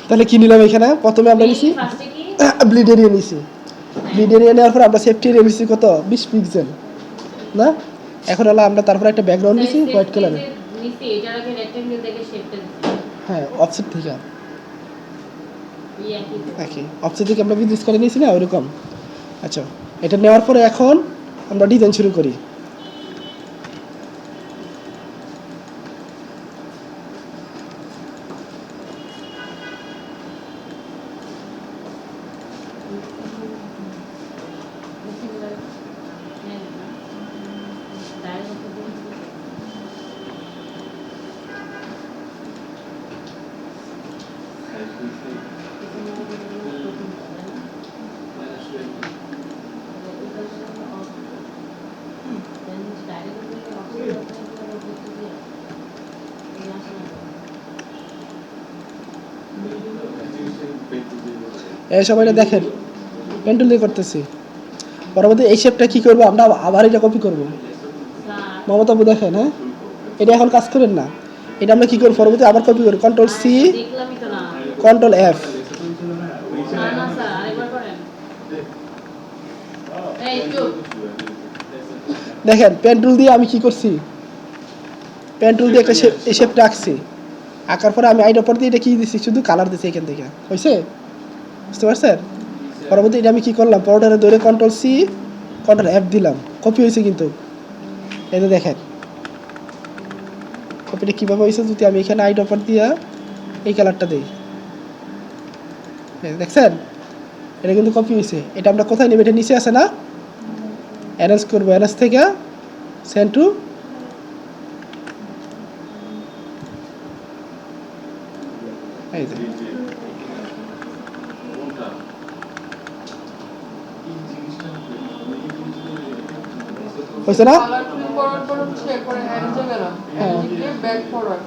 তাহলে কি নিলাম এখানে? প্রথমে আমরা নিছি ব্লিড এরিয়া নিছি। ব্লিড এরিয়া নেওয়ার পর আমরা সেফটি এরিয়া নিছি কত? 20 পিক্সেল না? এখন হলো আমরা তারপরে একটা ব্যাকগ্রাউন্ড নিছি হোয়াইট কালারের। নিছি এটার আগে রেক্ট্যাঙ্গেল দেখে শেপটা দিছি। হ্যাঁ, অফসেট থেকে একই অফসেট থেকে আমরা বিজনেস করে নিয়েছি না ওরকম। আচ্ছা, এটা নেওয়ার পরে এখন আমরা ডিজাইন শুরু করি। এই সবাইটা দেখেন পেন্টুল দিয়ে করতেছি। পরবর্তী এই শেপটা কি করবো আমরা আবার এটা কপি করব। মমতা আপু দেখেন, হ্যাঁ এটা এখন কাজ করেন না, এটা আমরা কি করবো পরবর্তী আবার কপি করি, কন্ট্রোল সি কন্ট্রোল এফ। দেখেন পেন্টুল দিয়ে আমি কি করছি, পেন্টুল দিয়ে একটা এই শেপটা আঁকছি, আঁকার পরে আমি আইডার পর দিয়ে এটা কি দিচ্ছি, শুধু কালার দিচ্ছি এখান থেকে, হয়েছে? বুঝতে পারছেন? পরবর্তী এটা আমি কি করলাম, পাউডারে ধরে কন্ট্রোল সি কন্ট্রোল এফ দিলাম, কপি হয়েছে কিন্তু এই যে দেখেন কপিটা কীভাবে হয়েছে। যদি আমি এখানে আইড অফার দিয়া এই কালারটা দিই, দেখছেন এটা কিন্তু কপি হয়েছে। এটা আমরা কোথায় নেব? এটা নিচে আছে না, অ্যারেঞ্জ করবো, অ্যারেঞ্জ থেকে সেন্ড টু এই যে হয়েছে না?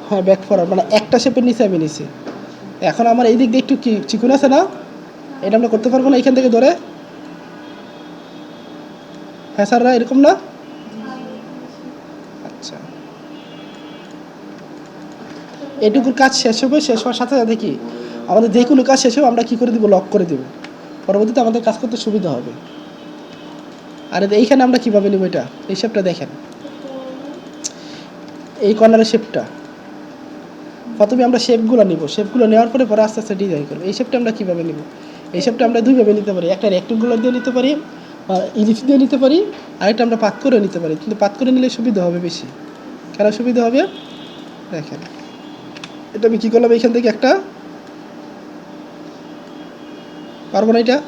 হ্যাঁ, ব্যাক ফরওয়ার্ড মানে একটা শেপের নিচে আমি নিছি। এখন আমার এই দিক দিয়ে একটু কি চিকুন আছে না, এটা আমরা করতে পারবো না এখান থেকে ধরে? হ্যাঁ স্যাররা এরকম না? আচ্ছা, এটুকুর কাজ শেষ হবে, শেষ হওয়ার সাথে সাথে কি আমাদের যে কোনো কাজ শেষ হবে আমরা কি করে দিব, লক করে দিব, পরবর্তীতে আমাদের কাজ করতে সুবিধা হবে। আর এইখানে আমরা কীভাবে নেব এটা, এই শেপটা দেখেন, এই কর্নারের শেপটা প্রথমে আমরা শেপগুলো নিব, শেপগুলো নেওয়ার পরে পরে আস্তে আস্তে ডিজাইন করবো। এই শেপটা আমরা কীভাবে নেব, এই শেপটা আমরা দুইভাবে নিতে পারি, একটা রেক্টেঙ্গুলার দিয়ে নিতে পারি, ইলিপস দিয়ে নিতে পারি, আরেকটা আমরা পাত করে নিতে পারি। কিন্তু পাত করে নিলে সুবিধা হবে বেশি। কেন সুবিধা হবে দেখেন, এটা আমি কী করলাম, এইখান থেকে একটা পারবো না এটা,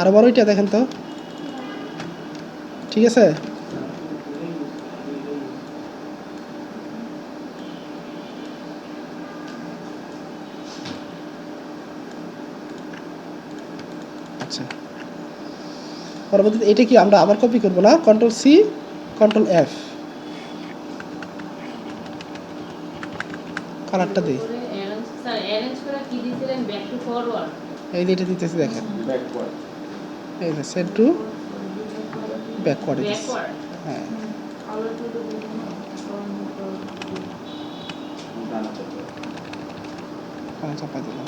আরো বড় এটা দেখেন তো, ঠিক আছে? আচ্ছা, পরবর্তীতে এটা কি আমরা আবার কপি করবো না, কন্ট্রোল সি কন্ট্রোল এফ, কালারটা দিই, এই যে এটা দিতেছি দেখেন, এই যে সেট টু ব্যাকওয়ার্ড, হ্যাঁ চাপা দিলাম।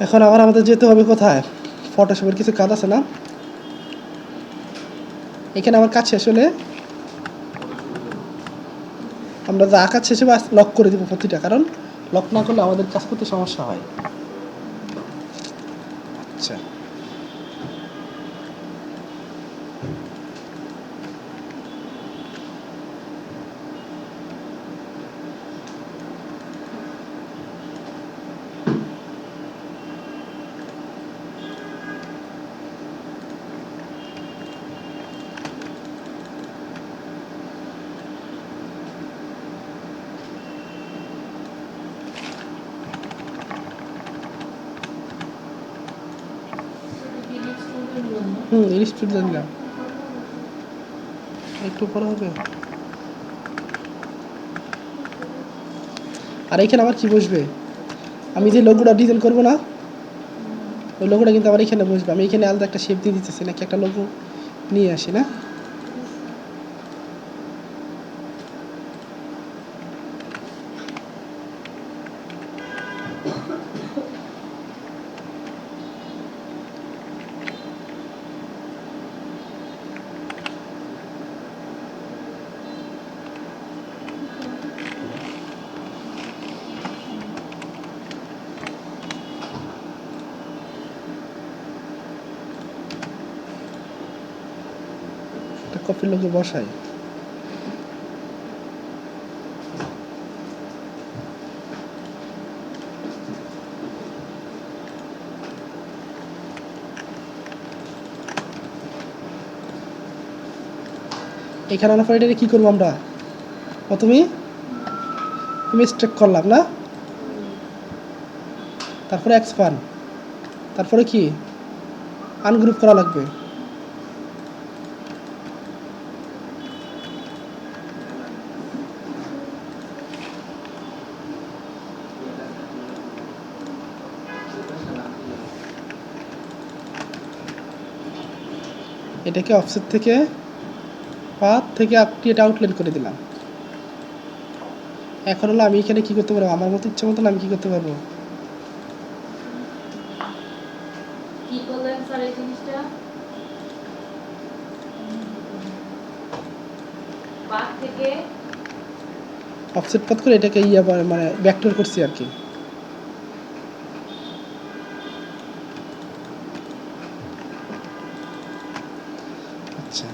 এখন আবার আমাদের যেতে হবে কোথায়, ফটোশপের কিছু কাজ আছে না, এখানে আমার কাজ শেষ হলে আমরা যা কাজ শেষ হবে লক করে দেবো প্রতিটা, কারণ লক না করলে আমাদের কাজ করতে সমস্যা হয়। আচ্ছা, ইলিস্ট্রেট দিলাম, একটু পরে হবে। আর এখানে আমার কি বসবে, আমি যে লোগোটা ডিজাইন করবো না, ওই লোগোটা কিন্তু আমার এখানে বসবে। আমি এখানে আলাদা একটা শেপ দিয়ে দিতেছি, নাকি একটা লোগো নিয়ে আসি না। একটা কপির লোগো বসাই। এখানে আনার পরে এটা কি করবো আমরা, প্রথমে ইমেজ ট্র্যাক করলাম না, তারপরে এক্সপান্ড, তারপরে কি আনগ্রুপ করা লাগবে। এটাকে অফসেট থেকে পাথ থেকে আপনি এটা আউটলাইন করে দিলাম। এখন হলো আমি এখানে কি করতে পারবো, আমার মতো ইচ্ছা মতন আমি কি করতে পারবো। কি করলেন স্যার এই জিনিসটা? পাথ থেকে অফসেট পাথ করে এটাকে মানে ভেক্টর করছি আর কি। আচ্ছা,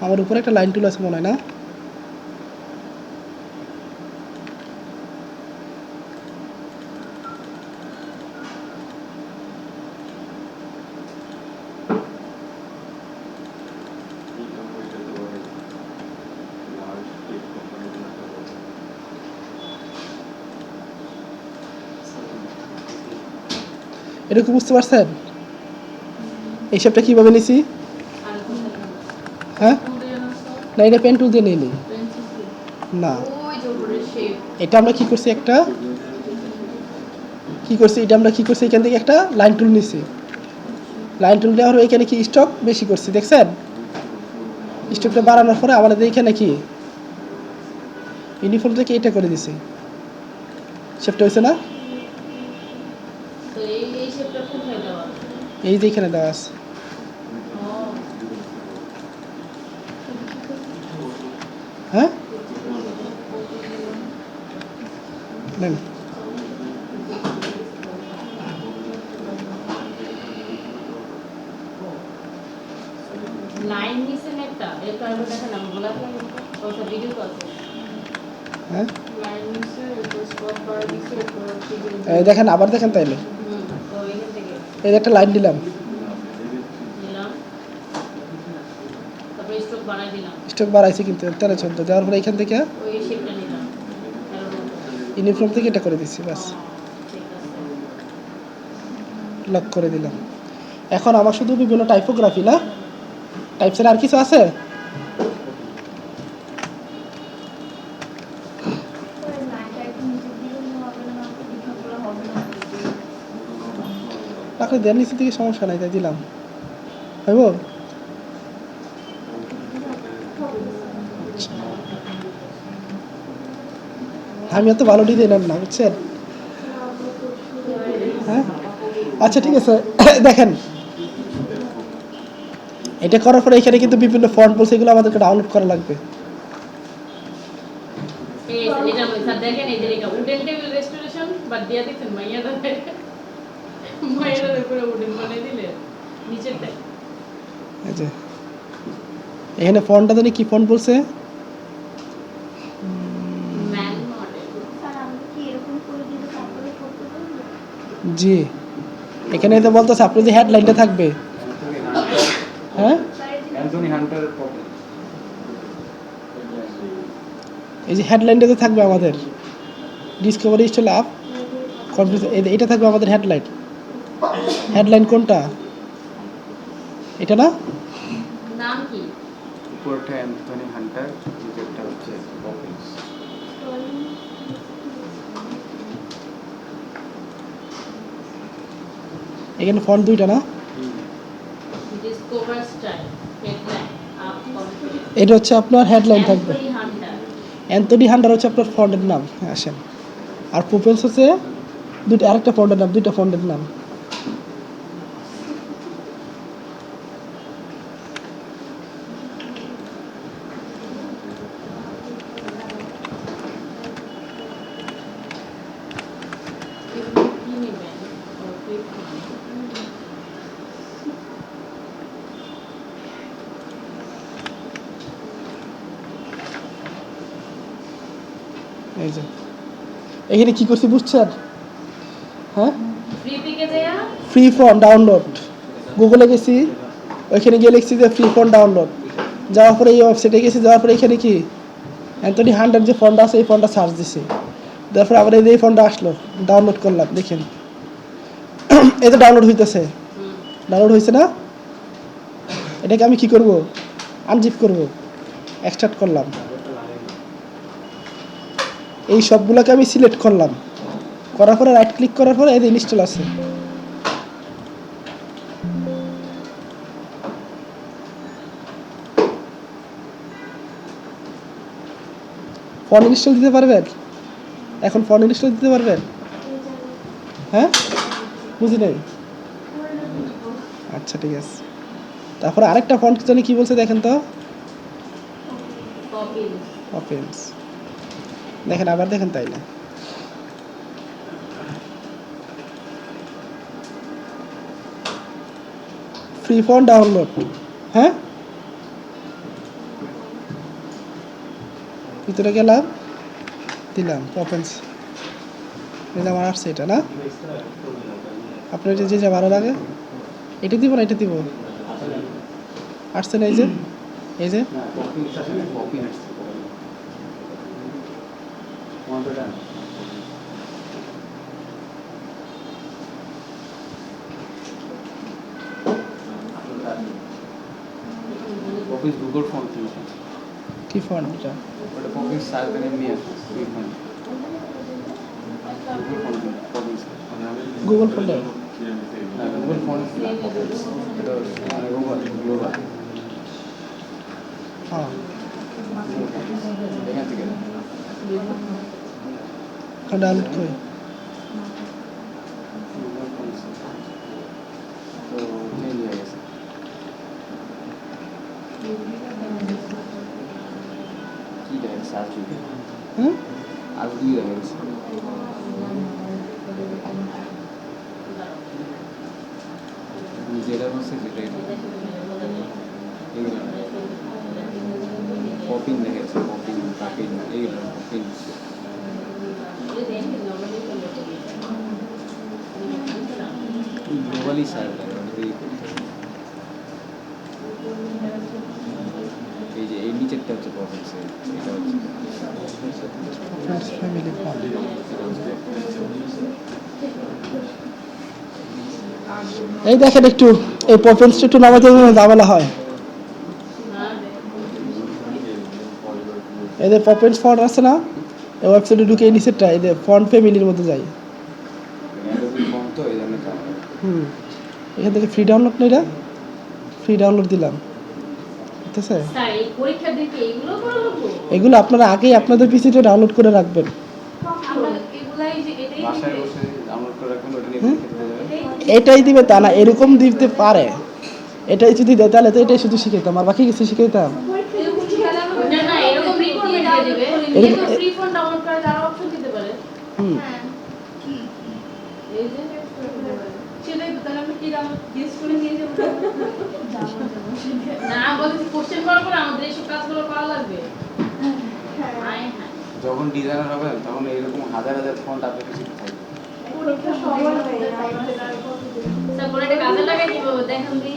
আমার উপরে একটা লাইন টুল আছে মনে হয় না। এটা কি বুঝতে পারছেন এই শেপটা কিভাবে নিছি? আর কোথায় হ্যাঁ, না এটা পেন টুল দিয়ে নিইনি না, ওই যে উপরের শেপ। এটা আমরা কি করছি, এটা আমরা কি করছি, এখান থেকে একটা লাইন টুল নিছি। লাইন টুল দেওয়ার এখানে কি স্টক বেশি করছি, দেখছেন? স্টকটা বাড়ানোর পরে আমাদের এখানে কি ইউনিফর্ম থেকে এটা করে দিছি, শেপটা হয়েছে না। তো এই শেপটা কোথায় দেওয়া? এই যে এখানে দেওয়া আছে। ও হ্যাঁ, নেন। লাইন নিছেন একটা, এটা আবার দেখালাম বলা যায় ওটা ভিডিও কল। হ্যাঁ, লাইন নিছে এটা স্পট বার দিছে এই দেখেন, আবার দেখেন তাইলে। তো এখান থেকে এই যে একটা লাইন দিলাম, দিলাম, তারপরে স্ট্রোক বাড়াই দিলাম, স্টক বাড়াইছে কিন্তু 13-14 দেওয়ার পরে এখান থেকে ওই শেপটা নিলাম। ইউনিফর্ম থেকে এটা করে দিচ্ছি, বাস ঠিক আছে। লক করে দিলাম। এখন আমার শুধু বিভিন্ন টাইপোগ্রাফি না, টাইপসের আর কিছু আছে? তাহলে দেওয়ার নিচে থেকে সমস্যা নাই, তাই দিলাম হইব। আমি এত ভালো ডিজাইনার না, বুঝছেন? হ্যাঁ, আচ্ছা ঠিক আছে। দেখেন, এটা করার পরে এখানে কিন্তু বিভিন্ন ফন্ট বলছে, এগুলো আমাদেরকে ডাউনলোড করা লাগবে। এই এটা স্যার দেখেন, এই যে এটা উডেন টেবিল রেস্টোরেশন বাট দিয়া দেখেন মাইয়াটা পুরো উডেন বানিয়ে দিলে নিচেরটাই। এই যে এখানে ফন্টটা জানি কি ফন্ট বলছে, ম্যান মডেল। স্যার আমরা কি এরকম করে দিলে তারপরে করতে পারবো? জি এখানে তো বলতেছে আপনি যে হেডলাইনটা থাকবে। হ্যাঁ, অ্যান্থনি হান্টারের প্রবলেম। এই যে হেডলাইনটা তো থাকবে আমাদের, ডিসকভারি স্টল আপ কনফিউজ এটা থাকবে আমাদের হেডলাইট। হেডলাইন কোনটা? এটা না? নাম কি? উপরটা অ্যান্থনি হান্টার, নিচেরটা হচ্ছে পপিন্স। এখানে ফন্ট দুইটা না? Discover style, headline, up confidence. এটা হচ্ছে আপনার হেডলাইন থাকবে। Anthony Hunter. অ্যান্থনি হান্টার হচ্ছে আপনার ফন্টের নাম। হ্যাঁ, আসেন। আর পুপেলস হচ্ছে দুইটা, আরেকটা ফন্টের নাম, দুইটা ফন্টের নাম। এগুলো কি নেবেন? ও, click করুন। এই যে এখানে কি করছি বুঝছেন? হ্যাঁ, ফ্রি পিকে দেয়া ফ্রি ফন্ট ডাউনলোড। গুগলে গেছি, ওইখানে গিয়ে লিখছি যে ফ্রি ফন্ট ডাউনলোড। যাওয়ার পরে এই ওয়েবসাইটে গেছি, যাওয়ার পরে এখানে কি অ্যান্থনি হান্টার যে ফন্টটা আছে এই ফন্টটা সার্চ দিছি, তারপরে আবার এই ফন্টটা আসলো, ডাউনলোড করলাম। দেখেন এই যে ডাউনলোড হইতেছে, ডাউনলোড হয়েছে না? এটাকে আমি কি করব? আনজিপ করব, এক্সট্রাক্ট করলাম। এই সবগুলোকে আমি সিলেক্ট করলাম, করার পরে রাইট ক্লিক করার পরে এই যে ইনস্টল আছে। ফোন ইনস্টল দিতে পারবেন? এখন ফোন ইনস্টল দিতে পারবেন? হ্যাঁ, বুঝি নাই। আচ্ছা ঠিক আছে। তারপরে আরেকটা ফন্ট জানি কি বলছে দেখেন তো। পপিন্স। ওপেন্স। দেখেন আবার দেখেন তাইলে। Free font download. হ্যাঁ, ভিতরে গেলাম, দিলাম ওপেন্স। এটা আমার আসছে, এটা না? আপনার যে যে ভালো লাগে এটা দিব না এটা দিব? আসছে না? এই যে এই যে না, পপিন্স আছে না, পপিন্স। কোনটা? পপিন্স গুগল ফন্ট থেকে। কি ফন্ট এটা? ওটা পপিন্স সার্চ করে এমনি আসে, free font. Google font, Poppins. Google ফন্টে? না, গুগল ফন্ট না, পপিন্স। এটা গ্লোবাল, গ্লোবাল। হ্যাঁ, এখান থেকে ডাউনলোড করে। গুগল ফন্ট তো চেঞ্জ হয়ে গেছে। কি দেখেন সার্চ হইতে হুম, আর দুই হয়ে গেছে। যেটা বলছে সেটাই এইগুলো পপিং দেখেছে, পপিং পাপিং এইগুলো পপিং। গ্লোবালি সার্চ করে ওটাতেই করতে হবে। এই যে এই নিচেরটা হচ্ছে পপিংস, এটা হচ্ছে ফ্রেন্ডস ফ্যামিলি ফন্ট। এই দেখেন একটু এই পপেন্সটা একটু নামাতে ঝামেলা হয়। এদের পপেন্স ফন্ট আছে না, এই ওয়েবসাইটে ঢুকে এই নিচেরটা এই যে ফন্ট ফ্যামিলির মধ্যে যাই। অ্যাডোবি ফন্ট তো এই জন্য চাপ। এখান থেকে ফ্রি ডাউনলোড না, এটা ফ্রি ডাউনলোড দিলাম, ঠিক আছে? স্যার এই পরীক্ষার দিন কি এইগুলো করা লাগবে? এগুলো আপনারা আগেই আপনাদের পিসিতে ডাউনলোড করে রাখবেন। আমরা এগুলাই যে এটাই বাসায় বসে ডাউনলোড করে রাখুন, ওটা নিয়ে পরীক্ষা দিতে যাবেন। এটাই দিবে তা না, এরকম দিতে পারে। এটাই যদি দেয় তাহলে তো এটাই শুধু শিখাইতাম, আর বাকি কিছু শিখাইতাম? না না এরকম রিকোয়ারমেন্ট দিয়ে দিবে। এই তো ফ্রি ফোন ডাউনলোড করার আরো অপশন দিতে পারে। হুম, এই যে সেটাই তো, তাহলে আমরা কি ডাউনলোড গেস করে নিয়ে যাবো? না বলছি কোশ্চেন করার পর আমাদের এইসব কাজগুলো করা লাগবে। হায় হায়। যখন ডিজাইনার হবেন তখন এইরকম হাজার হাজার ফন্ট আপনার কাছে থাকবে। স্যার বলে এটা কাজে লাগাই দিব, দেখেন দি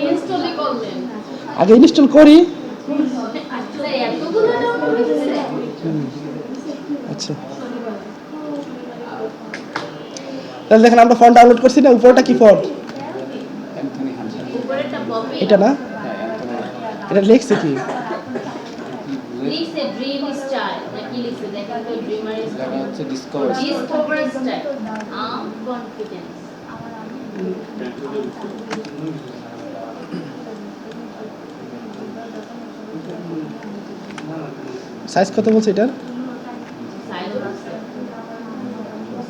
ইনস্টলই করলেন। আগে ইনস্টল করি। আচ্ছা এতগুলো ডাউনলোড হয়েছে। আচ্ছা তাহলে দেখেন আমরা ফন্ট ডাউনলোড করছি না, উপরটা কি ফন্ট? Anthony Hunter. উপরেরটা পপি এটা না? হ্যাঁ, অ্যান্থনি। এটা লিখছে কি? লিখছে ড্রিম স্টাইল নাকি লিখছে দেখেন তো ড্রিমার লেখা স্টাইল হচ্ছে discover. Discover style confidence size কত বলছে এটার? সাইজ আছে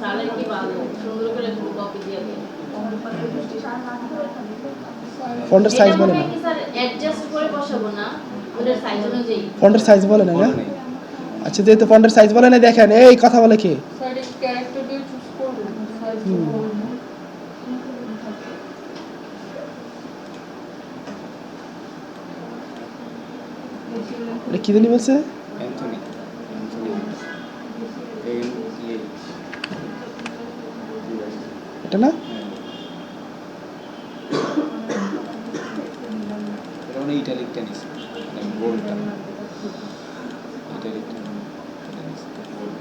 সালের কি ভালো সুন্দর করে একটু কপি দিয়ে দিন ফন্টের সাইজ বলে না। কি স্যার অ্যাডজাস্ট করে বসাবো না ওদের সাইজ অনুযায়ী ফন্টের সাইজ বলে না না? বলে নেই। আচ্ছা যেহেতু ফন্টের সাইজ বলে না, দেখেন এই কথা বলে কি? স্যার এই ক্যারেক্টার দিয়ে চুজ করবেন সাইজ এটা কি জানি বলছে? অ্যান্থনি। Anthony Hunter. ANTH। এটা না? এটা মানে ইটালিক টেনিস, মানে গোলটা ইটালিক টেনিস গোল।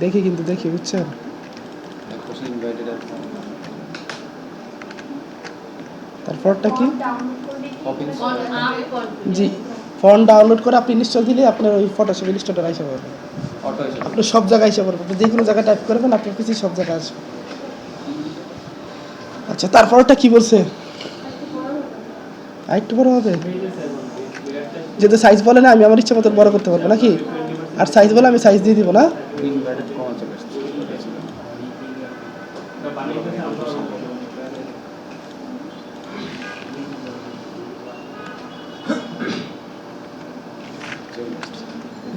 দেখি কিন্তু দেখি, বুঝছেন? খুশি ইনভাইটেড আর তারপরটা কি? ডাউনলোড করে copy on up confidence G, font download করে আপনি ইনস্টল দিলে আপনার ওই ফটোশপ ইনস্টলটা আইসা পারবে। অটো এসে আপনি সব জায়গায় আইসা পারবে, আপনি যে কোনো জায়গায় টাইপ করবেন আপনার পিসি সব জায়গায় আসবে। আচ্ছা তারপরটা কি বলছে? আরেকটু বড় হবে? যেহেতু সাইজ বলে না, আমি আমার ইচ্ছা মতো বড় করতে পারবো নাকি? আর সাইজ বলে আমি সাইজ দিয়ে দিব না? ইনভাইটেড কমা চলে আসছে।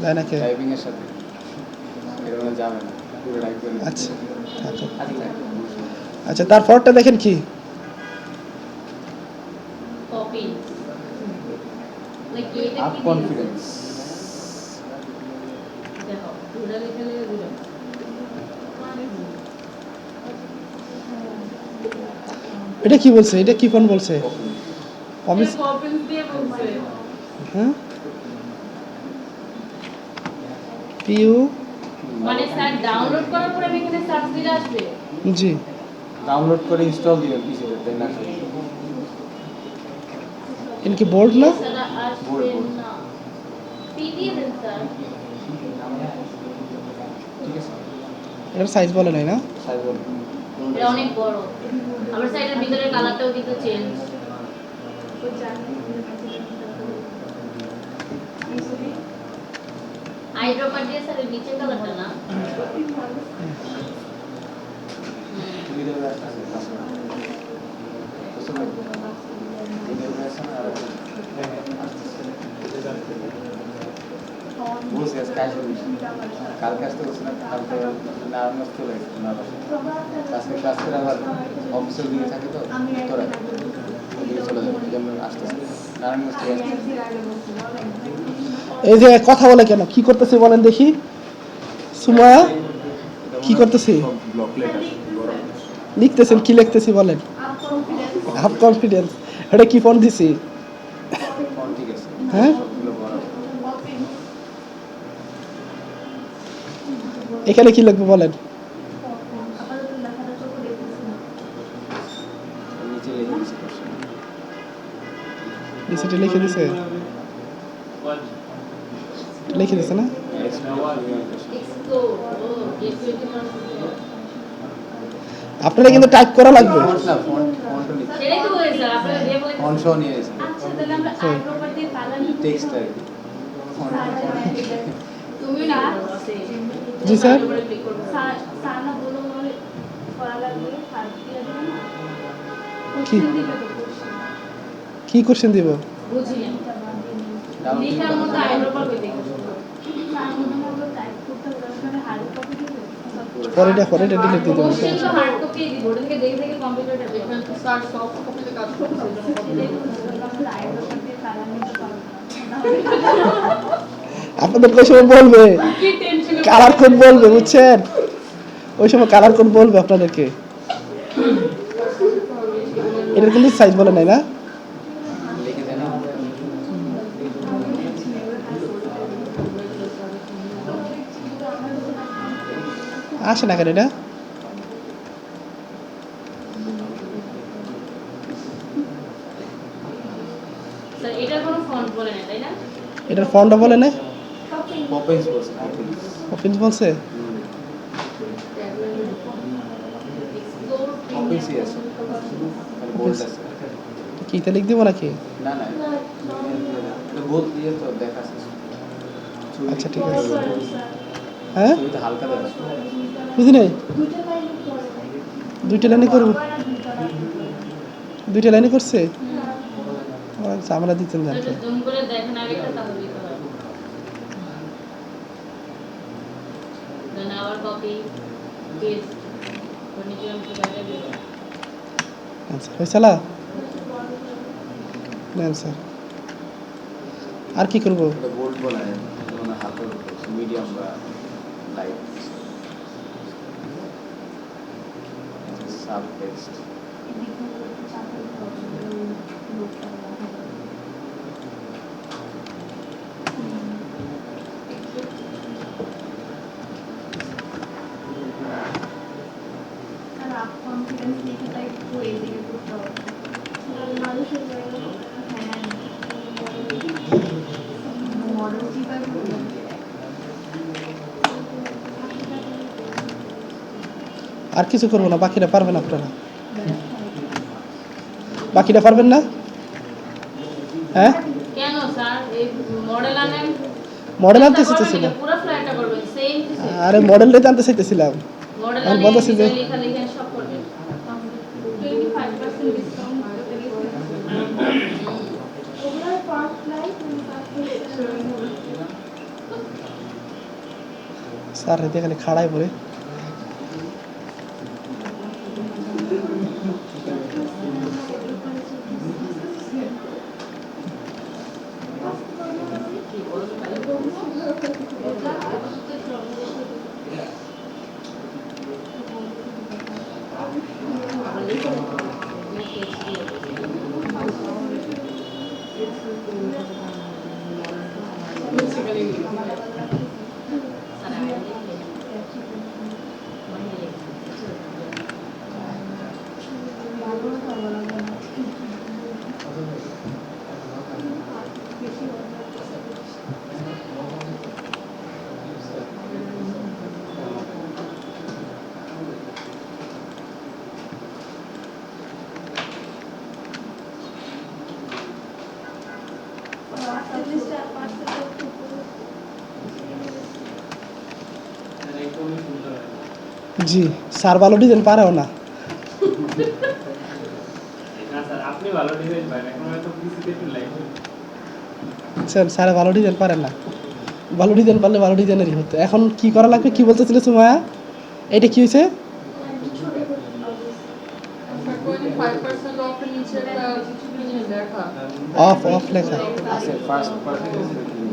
যায় নাকি? টাইপিং এর সাথে এরকম যাবে না, পুরো টাইপ করে আচ্ছা থাকো। আচ্ছা আচ্ছা তারপরটা দেখেন কি? কপি লাইক এটা আপ কি কনফিডেন্স। দেখো পুরো লিখে লিখে দিল এটা কি বলছে? এটা কি ফন্ট বলছে? অমিস কপিস দিয়ে বলছে হ্যাঁ পিউ মানে স্যার ডাউনলোড করার পরে আমি এখানে সার্চ দিলে আসবে জি ডাউনলোড করে ইনস্টল দিবেন পিসিতে, দেন আসবে। ইনকি বোল্ড না? স্যার আসবে Bold. না পিডিএফ দেন স্যার ঠিক আছে, এটার সাইজ বলে নাই না? সাইজ বলুন। এটা অনেক বড় আবার সাইডের ভিতরের কালারটাও কিন্তু চেঞ্জ আই ড্রপার দিয়ে স্যার নিচের কালারটা না তুমি দেবে একটা আছে পাসওয়ার্ড বুঝতে পারছো? তুমি দেবে আছে না আর বুঝছি আজকে আসবে কালকে আসতে বলছি না, কালকে নারায়ণগঞ্জ চলে গেছে না বাসে। আজকে ক্লাস করে আবার অফিসের দিকে থাকে তো তোরা ওদিকে চলে যাবে, এই জন্য আসতেছে নারায়ণগঞ্জ থেকে আসতেছে। এই যে কথা বলে কেন? কি করতেছে বলেন দেখি? সুমায়া কি করতেছি? ব্লক লেটার লিখতেছেন কি? লিখতেছি বলেন। Up confidence half confidence. এটা কি ফন্ট দিছি? ঠিক আছে, হ্যাঁ? সবগুলো বড় কপি এখানে কি লিখবো বলেন? আপাতত লেখাটা চোখে দেখতেছি না নিচে লিখে দিচ্ছি কোশ্চেন। নিচেটা লিখে দিছে? লিখে দিছে না? এক্সপ্লো ও গেটওয়ে মানে আপনারা কিন্তু টাইপ করা লাগবে। ফন্ট না, ফন্ট নিচে সেটাই তো বলেছে স্যার আপনারা দিয়ে বলে ফন্ট সহ নিয়ে এসেছি, আচ্ছা তাহলে আমরা আই ড্রপার দিয়ে কালার টেক্সট আর কি ফন্ট তুমি না জি স্যার। সানা বলো বলে করা লাগবে সার্চ দিয়ে দেবেন না কি? কোশ্চেন দিবে তো কোশ্চেন কি কোশ্চেন দিব? বুঝিনি এটা বাদ দিয়ে নিন লিখার মধ্যে আইড্রপার কই দেখো তার মধ্যে আমরা টাইপ করতে হবে মানে হার্ড কপি দিবে পরে এটা ডিলিট দিয়ে দেবো। কোশ্চেন তো হার্ড কপি দিব ওটা থেকে দেখে দেখে কম্পিউটারটা দেখবেন স্যার সফট কপিতে কাজ করছে আমরা আই ড্রপার দিয়ে কালার নিতে পারবো আপনাদের ওই সময় বলবে কি টেনশন কালার কোড বলবে, বুঝছেন? ওই সময় কালার কোড বলবে আপনাদেরকে। এটার কিন্তু সাইজ বলে নাই না? লিখে দেন। আসে না কেন এটা? স্যার এটার কোনো ফন্ট বলে না তাই না? এটার ফন্টও বলে না? পপিন্স বলছে, পপিন্স। অফিস বলছে? পপিন্সই আছে, বোল্ড আছে। কি তে লিখ দিব নাকি? না না, বোল্ড দিয়ে তো দেখাচ্ছে। আচ্ছা ঠিক আছে। হ্যাঁ ছবিতে হালকা দেখা। বুঝি নাই, দুইটা লাইনে করব, দুইটা লাইনে করছে। আচ্ছা আমরা দিতেন স্যার জানতে। একটু জুম করে দেখেন আরেকটা তাহলেই তো হয়। দেন আবার কপি পেস্ট করে নিচে আমি তো জায়গা দিব। আচ্ছা হয়েছালা নেন স্যার। আর কি করব? এটা বোল্ড বলা হয়, মানে হালকা মিডিয়াম বা লাইট। Sub text. কনফিডেন্স লিখাটা একটু এদিকে করতে হবে। মানুষের মডেল চিন্তা করতে আর কিছু করবো না, বাকিটা পারবেন আপনারা? বাকিটা পারবেন না? হ্যাঁ কেন স্যার এই মডেল আনেন? মডেল আনতে চাইতেছিলাম। পুরো ফ্লাইটটা করবেন সেম টু সেম। আরে মডেলটাই তো আনতে চাইতেছিলাম। মডেল আমি আনেন বলতেছি যে লেখা লেখা সব করবেন। 25% ডিসকাউন্ট করতে গেছে। ওগুলোর ফার্স্ট লাইফ 25%। স্যার রেতে খালি খাড়াই পড়ে। জি স্যার ভালো ডিজাইন পারেও না। আপনি ভালো ডিজাইন পারেন, এখন হয়তো পিসিতে একটু লাগবে। স্যার ভালো ডিজাইন পারেন না। ভালো ডিজাইন পারলে ভালো ডিজাইনেরই হতো। এখন কি করা লাগবে, কি বলতেছিল সুমায়া? এটা কি হয়েছে? 25% অফ এর নিচে একটা কিছু জিনিস দেখা। অফ অফ লেখা আছে ফার্স্ট পার্সেন্ট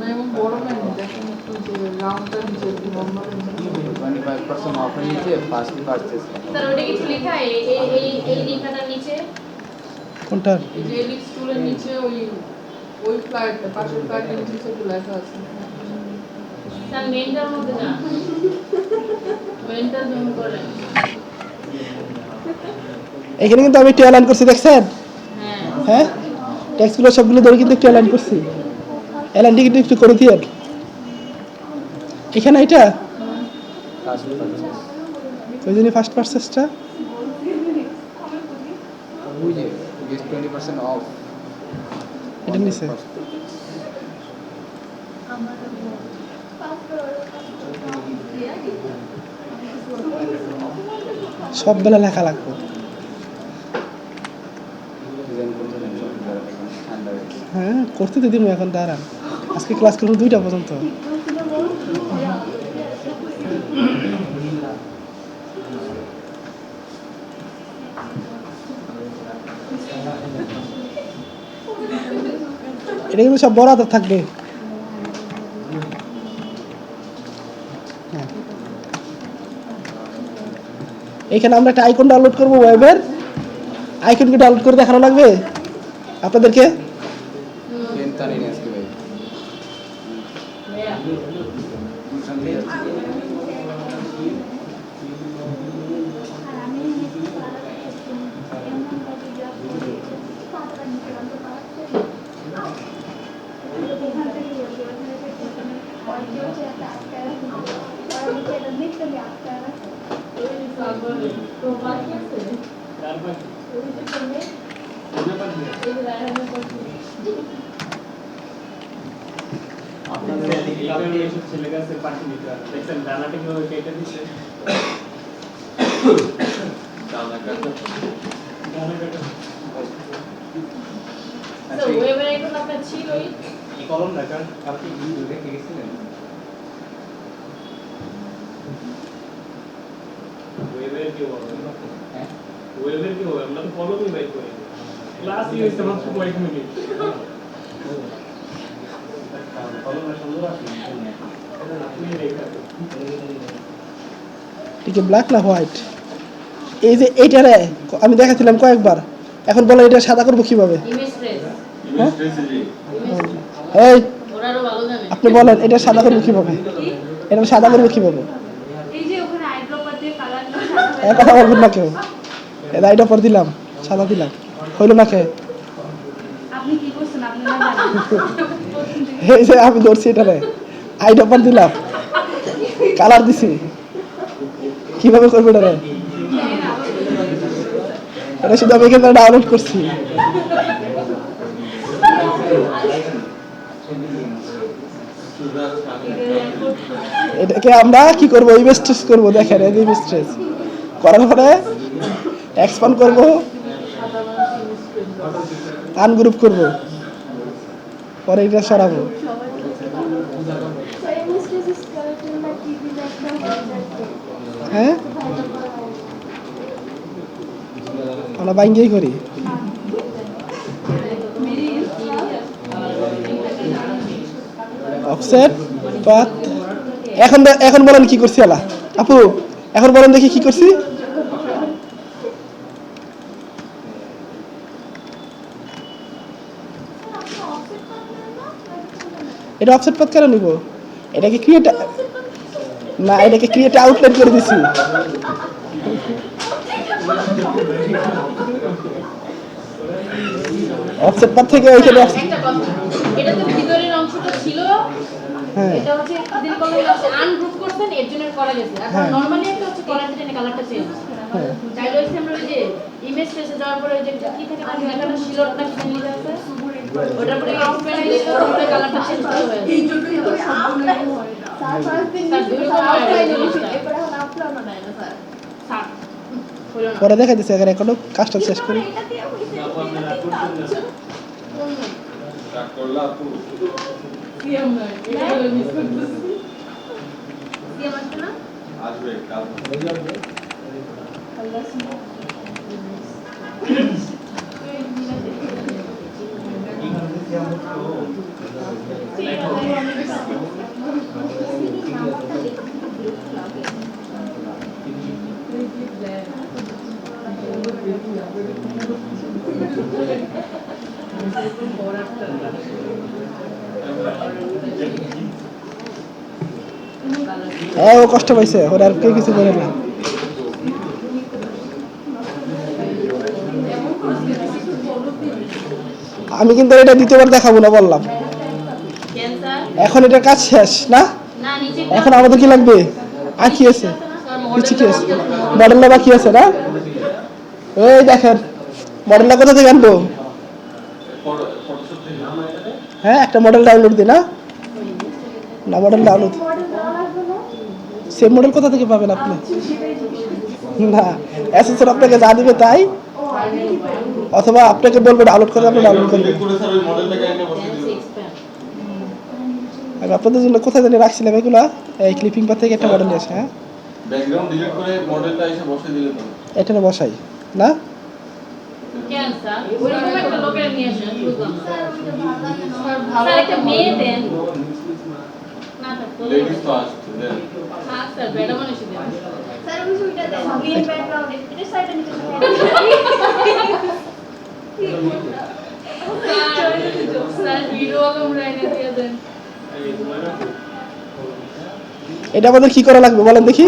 না এমন বড় নাই, দেখেন একটু যে রাউন্ডটা নিচে লম্বা 25% অফের নিচে ফার্স্ট পারচেজ। স্যার ওটা কিছু লেখা এই লেখাটার নিচে কোনটার? এই যে এলিক্স টুলের নিচে ওই ফ্লাইটটা পাশের ফ্লাইটের নিচে একটু লেখা আছে। স্যার মেনটার মধ্যে যান, মেনটা জুম করেন। এখানে কিন্তু আমি একটু অ্যালাইন করছি, দেখছেন? হ্যাঁ হ্যাঁ ট্যাক্সগুলো সবগুলো ধরে কিন্তু একটু অ্যালাইন করছি। অ্যালাইনটি কিন্তু একটু করে দিয়ে এখানে এটা ফার্স্ট পারচেজ ওই জন্য ফার্স্ট পারচেসটা ওই যে 20% অফ এটা নিচে সব বেলা লেখা লাগবে। ডিজাইন করতে দেন সব যারা দেখেন ঠান্ডা হয়ে গেছে। হ্যাঁ করতে তো দিব এখন, দাঁড়ান। আজকে ক্লাস করবো 2টা পর্যন্ত। এটা কিন্তু সব বড় হাতের থাকবে। হ্যাঁ। এখানে আমরা একটা আইকন ডাউনলোড করবো ওয়েবের, আইকন কি ডাউনলোড করে দেখানো লাগবে আপনাদেরকে? পেন টানি নিয়ে আসতে ভাই গুলশান দিয়ে যাচ্ছি। তারপর আপনাদের এইভাবে এসব ছেলে গাছের পাখি দিতে হয়। দেখছেন ডানাটা কিভাবে কেটে দিচ্ছে? ডানা কাটা। তো ওয়েবের আইকন আপনার ছিলই। এই কলম দেখা আপনি কি রেখে গেছিলেন? ওয়েবের কি হবে? হ্যাঁ ওয়েবের কি হবে? আমরা তো কলমই বাইর করি। ক্লাসই হইছে মাত্র কয়েক মিনিট। কলমটা সুন্দর আছে। আপনি রেখে ঠিক ব্ল্যাক না হোয়াইট? এই যে এইটারে আমি দেখাচ্ছিলাম কয়েকবার, এখন বলো এটা সাদা করবো কিভাবে? Image trace. হ্যাঁ? এই ওরা আরো ভালো জানে। আপনি বলেন এটা সাদা করবো কিভাবে? এটা সাদা করবো কিভাবে? এই যে ওখানে আইড্রপার দিয়ে কালার এক কথা বলবেন না কেউ। এটা আইডা পর দিলাম, সাদা দিলাম, হইল না কে? আপনি কি করছেন আপনি না জানেন এই যে আমি ধরছি এটারে, আইডা পর দিলাম, কালার দিছি, কিভাবে করবো এটারে? এটা শুধু আমি এখানে ডাউনলোড করছি। এটাকে আমরা কি করবো? ইমেজ ট্রেস করবো। দেখেন এই ইমেজ ট্রেস করার পরে এক্সপান্ড করবো, আনগ্রুপ করবো, পরে এটা সরাবো। হ্যাঁ আমরা বাইঙ্গেই করি। Offset path. এখন বলেন কি করছি আলা আপু, এখন বলেন দেখি কি করছি? এটা অফসেট পাথ কেন নিব? এটাকে ক্রিয়েট না, এটাকে ক্রিয়েট আউটলাইন করে দিছি। অফসেট পাথ থেকে ওইখানে একটা কথা, এটা তো ভিতরের অংশটা ছিল, হ্যাঁ এটা হচ্ছে দিন কলমে আনগ্রুপ করছেন এর জন্য করা গেছে। আর হ্যাঁ। নরমালি একটা হচ্ছে কলার যেটা কালারটা চেঞ্জ। হ্যাঁ চাইলে হচ্ছে আমরা ওই যে ইমেজ ফেসে যাওয়ার পরে ওই যে কি থাকে না লেখাটা শিলটা কি জানি লিখা আছে, ওটার পরে এক্সপ্যান্ড দিলে ওটা কালারটা চেঞ্জ হয়ে যায়। এই জন্যই তো সবগুলোই হয় না স্যার স্যার, দুই রকম হয় এই জিনিসটা। এবারে এখন আপলানো নাই না স্যার স্যার, হলো না। পরে দেখা দিচ্ছে, এখানে এখনো কাজটা শেষ করি। এটা দিয়ে হইছে আপনারা করছেন না করলা আপু সিএম নয়, এটা হলো মিস করতেছি। দিয়ে মারতে না আসবে কাল আল্লাহ সুবহান হ্যাঁ ও কষ্ট পাইছে, ওরা আর কেউ কিছু করে না। আমি কিন্তু এটা দ্বিতীয়বার দেখাবো না বললাম। ক্যান্সার এখন এটা কাজ শেষ না, না নিচে এখন আমাদের কি লাগবে? আর কি আছে? কিছু কি আছে? মডেলটা বাকি আছে না? ওই দেখেন মডেলটা কোথা থেকে আনবো? হ্যাঁ একটা মডেল ডাউনলোড দিই না, না মডেল ডাউনলোড সেম মডেল কোথা থেকে পাবেন আপনি? না অ্যাসেসর আপনাকে যা দিবে তাই, অথবা আপনাকে বলবে ডাউনলোড করে, আপনি ডাউনলোড করবেন। আমি আপনাদের জন্য কোথায় জানি রাখছিলাম এগুলা, এই ক্লিপিং পার থেকে একটা মডেল আসে। হ্যাঁ ব্যাকগ্রাউন্ড ডিলিট করে মডেলটা এসে বসিয়ে দিলে তো এটা বসাই না, ক্যান্সার ওইরকম একটা লোকের নিয়ে আসেন, বুঝলাম। স্যার ওই যে ভালো লাগে না স্যার একটা মেয়ে দেন না তো লেডিস তো আসছে দেন হ্যাঁ স্যার বেড়া মানুষ দেন স্যার ওই সুইটা দেন গ্রিন ব্যাকগ্রাউন্ড এটা সাইডে নিতে তোমরা এনে দিয়ে দেন। এই তোমার এটা আমাদের কি করা লাগবে বলেন দেখি?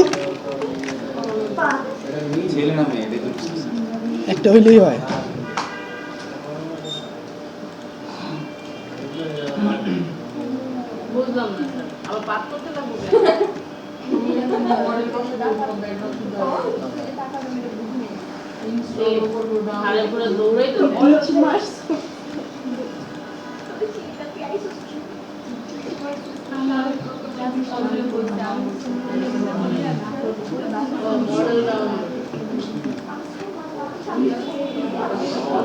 ছেলে না মেয়ে এটা তো একটা হইলেই হয়। বুঝলাম না স্যার, আবার পাস করতে লাগবে। আরে পুরো দৌড়াই তো মডেল ডাউন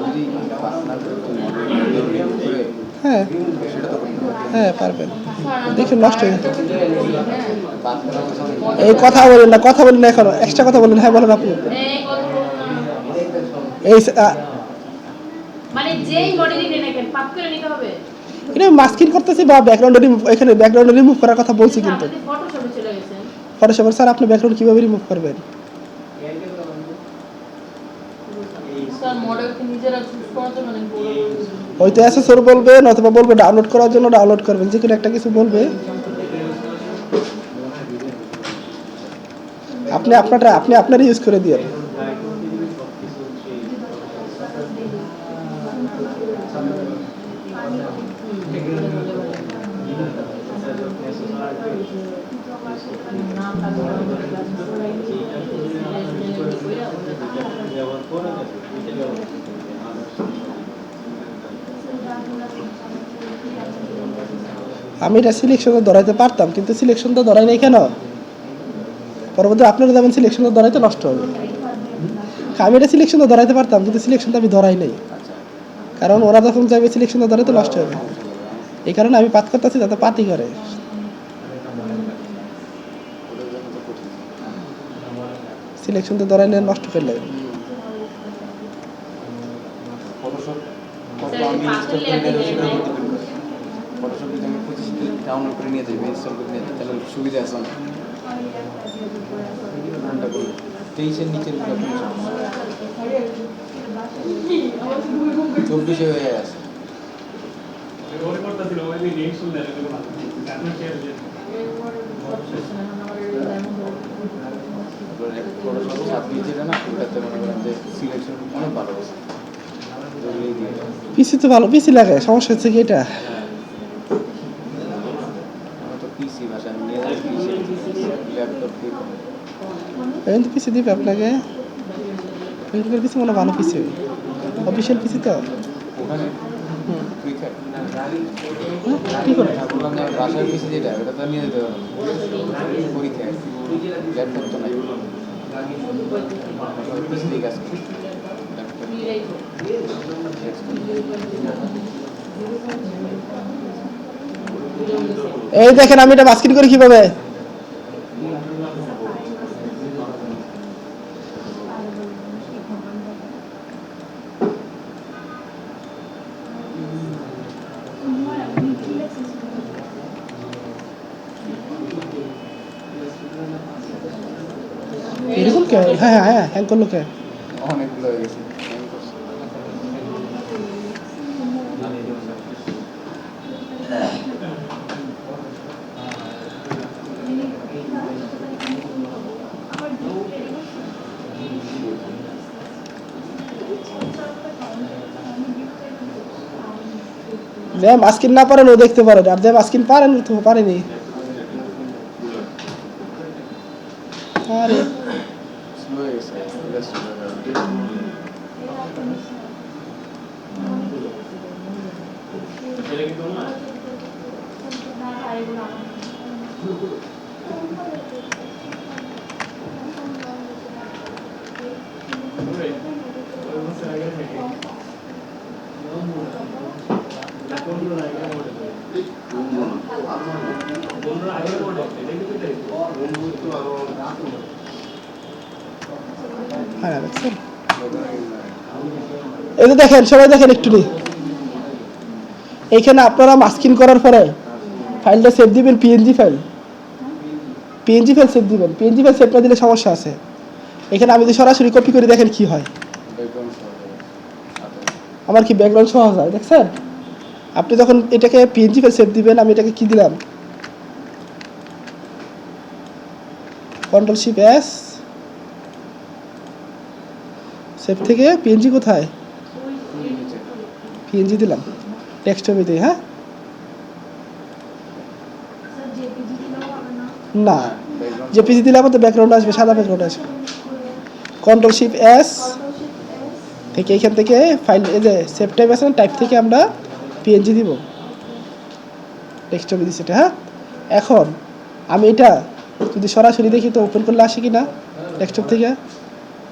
যদি পার্সোনাল করে হ্যাঁ সেটা তো করতে হবে। হ্যাঁ পারবেন। দেখুন নষ্ট হয়ে গেছে। পাস করা অবস্থা এই কথা বলেন না, কথা বলেন না, এখন এক্সট্রা কথা বলেন। হ্যাঁ বলেন আপু। এই কত এই মানে যেই মডেলই নেন না কেন পাস করে নিতে হবে। এটা মাস্কিং করতেছি বা ব্যাকগ্রাউন্ড রিমুভ, এখানে ব্যাকগ্রাউন্ড রিমুভ করার কথা বলছি কিন্তু। আপনি ফটোশপে চলে গেছেন। ফটোশপের স্যার আপনি ব্যাকগ্রাউন্ড কিভাবে রিমুভ করবেন? স্যার মডেলকে নিজেরা চুজ করার জন্য নাকি পুরো হয়তো অ্যাসেসর বলবে, অথবা বলবে ডাউনলোড করার জন্য ডাউনলোড করবেন, যে কোনো একটা কিছু বলবে। আপনি আপনার ইউজ করে দিয়েন। আমি এটা সিলেকশনে ধরাইতে পারতাম, কিন্তু সিলেকশন তো ধরাই নাই কেন? পরবর্তী আপনারা যাবেন সিলেকশনে ধরাইতে নষ্ট হবে। আমি এটা সিলেকশনে ধরাইতে পারতাম, কিন্তু সিলেকশনটা আমি ধরাই নাই, কারণ ওরা যখন যাবে সিলেকশনে ধরাইতে নষ্ট হবে। এই কারণে আমি পাত করতেছি যাতে পাতি করে। সিলেকশন তো ধরাই নিয়ে নষ্ট করলে ফটোশপ কত আমি ইনস্টল করে নিয়ে সেটা করতে পারি। ফটোশপ যদি আমি 25 দিন ডাউনলোড করে নিয়ে যাই, ইনস্টল করে নিয়ে যাই, তাহলে সুবিধা আছে অনেক। কোনটা বলি 23 এর নিচের গুলো 24 হয়ে আছে। ওরে করতেছিল ওই দিন রিঅ্যাকশন দেয় এরকম কারণ শেয়ার দিয়ে ফটোশপ ছাপিয়ে যেটা না ওটাতে মনে করেন যে সিলেকশন অনেক ভালো আছে। ধরলেই দিয়ে দেয়। পিসি তো ভালো, পিসি লাগে, সমস্যা হচ্ছে কি এটা আমার তো পিসি ভাষা আমি নিয়ে যাই, পিসি ল্যাপটপ দিয়ে কিন্তু পিসি দিবে আপনাকে। পিসি মনে হয় ভালো পিসি, অফিসিয়াল পিসি তো। ওখানে ফ্রি খাই কি করে বললাম যে বাসার পিসি যেটা ওটা তো নিয়ে যেতে পারবো পরীক্ষায়, ল্যাপটপ তো নাই, পিসি দিয়ে কাজ করি। এই দেখেন আমি এটা মাস্কিং করি কিভাবে। এরকম কে? হ্যাঁ হ্যাঁ হ্যাং করলো কে? অনেকগুলো হয়ে গেছে। যে মাস্কিন না পারেন ও দেখতে পারেন, আর যে মাস্কিন পারেন তো পারেনি। আরে স্লো হয়ে গেছে, এটা স্লো হয়ে গেছে। এটা কি তোমরা ওরে ওই বছর আগে থেকে কোন আগে মডেল কোন আগে মডেল এটা কি তাই হ্যাঁ দেখছেন? এই যে দেখেন, সবাই দেখেন একটু নি। এইখানে আপনারা মাস্কিং করার পরে ফাইলটা সেভ দিবেন, পিএনজি ফাইল সেভ দিবেন। পিএনজি ফাইল সেভ না দিলে সমস্যা আছে। এখানে আমি যদি সরাসরি কপি করে দেখেন কি হয়। ব্যাকগ্রাউন্ড সহ আমার কি ব্যাকগ্রাউন্ড সহ যায় দেখছেন? আপনি যখন এটাকে পিএনজি ফাইল সেভ দিবেন, আমি এটাকে কি দিলাম, Ctrl+Shift+S, সেভ থেকে পিএনজি কোথায়, পিএনজি দিলাম, টেক্সট ছবিতে। হ্যাঁ, স্যার জেপিজি দিলেও হবে না? না, জেপিজি দিলে আমাদের ব্যাকগ্রাউন্ড আসবে, সাদা ব্যাকগ্রাউন্ড আসবে। Ctrl+Shift+S থেকে এখান থেকে ফাইল, এই যে সেভ টাইপ আছে, টাইপ থেকে আমরা পিএনজি দিব, টেক্সট ছবি দিচ্ছি এটা। হ্যাঁ, এখন আমি এটা যদি সরাসরি দেখি তো ওপেন করলে আসে কি না, ডেস্কটপ থেকে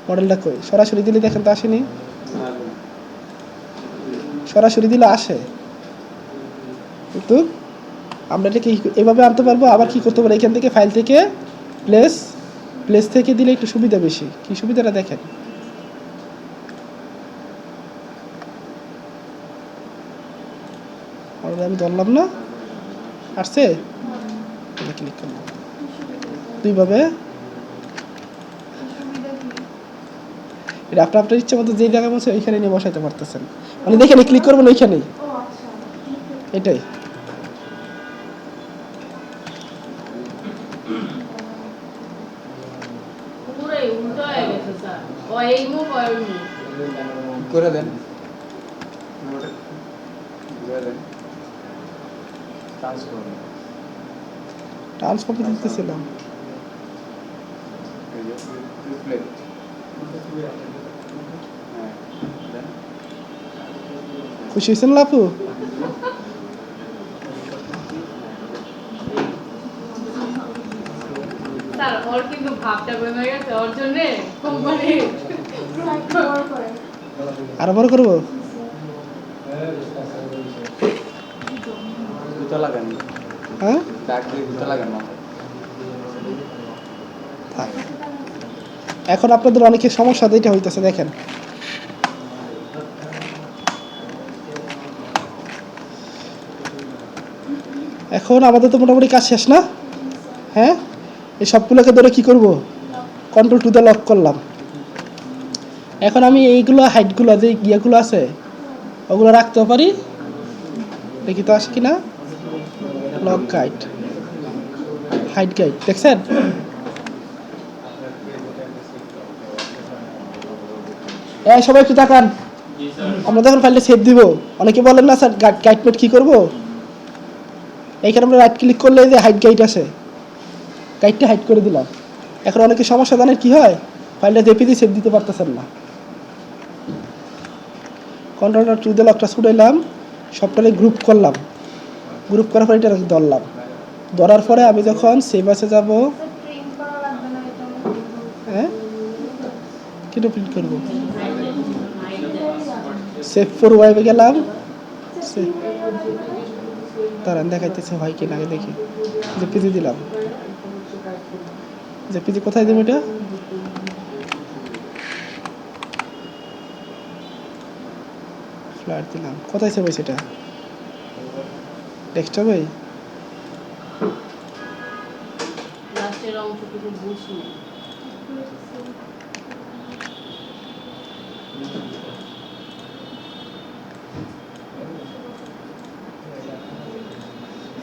মডেলটা কই, সরাসরি দিলে দেখেন তো আসেনি, সরাসরি দিলে আসে, কিন্তু আমরা এটাকে এভাবে আনতে পারবো। আবার কি করতে পারবো, এখান থেকে ফাইল থেকে প্লেস থেকে দিলে একটু সুবিধা বেশি। কি সুবিধাটা দেখেন, আমি ধরলাম না, আসছে, ক্লিক করলাম দুইভাবে। এটা আপনার আপনার ইচ্ছা মতো যে জায়গায় বসে ওইখানে নিয়ে বসাইতে পারতেছেন, মানে দেখেন ক্লিক করবেন ওইখানেই, ও আচ্ছা, এটাই। পুরোই উল্টো হয়ে গেছে স্যার, ও এই মুখ ও এই মুখ। করে দেন, করে দেন, ট্রান্সফার ট্রান্সফার দিতেছিলাম, রিফ্লেক্ট, হ্যাঁ দেন। খুশি হয়েছেন লাপু? স্যার ওর কিন্তু ভাবটা কমে গেছে, ওর জন্য কোম্পানি একটু বড় করে। আরো বড় করবো? জুতো লাগান, হ্যাঁ, ব্যাগ দিয়ে জুতো লাগান মাথায়। থাক। এখন আপনাদের অনেকের সমস্যা যেটা হইতেছে দেখেন, এখন আমাদের তো মোটামুটি কাজ শেষ না? হ্যাঁ, এই সবগুলোকে ধরে কি করব, Ctrl+2 দিয়ে লক করলাম। এখন আমি এইগুলো হাইটগুলো যে ইয়েগুলো আছে ওগুলো রাখতেও পারি, দেখি তো আসে কিনা, লক গাইড, হাইট গাইড, দেখছেন? সবাই একটু তাকান, আমরা যখন ফাইলটা সেভ দিব, অনেকে বলেন না স্যার গাইড মেট কি করব, এইখানে আমরা রাইট ক্লিক করলে যে হাইট গাইড আসে, গাইডটা হাইড করে দিলাম। এখন অনেকে সমস্যা জানেন কি হয়, ফাইলটা জেপিজি সেভ দিতে পারতেছেন না, Ctrl+2 দিয়ে লকটা ছুটাইলাম, সবটাকে গ্রুপ করলাম, গ্রুপ করার পরে এটা ধরলাম, ধরার পরে আমি যখন সেভ আসে যাব, স্যার প্রিন্ট করা লাগবে না এটা? হ্যাঁ কিটা প্রিন্ট করবো, সেভ ফর ওয়েবে গেলাম, তারান দেখাইতেছে হয় কিনা আগে দেখি, জেপিজি দিলাম, জেপিজি কোথায় দেবো, এটা ফ্ল্যাট দিলাম, কোথায় সেভ হয়েছে এটা, ডেস্কটপে, লাস্টের অংশটুকু বুঝি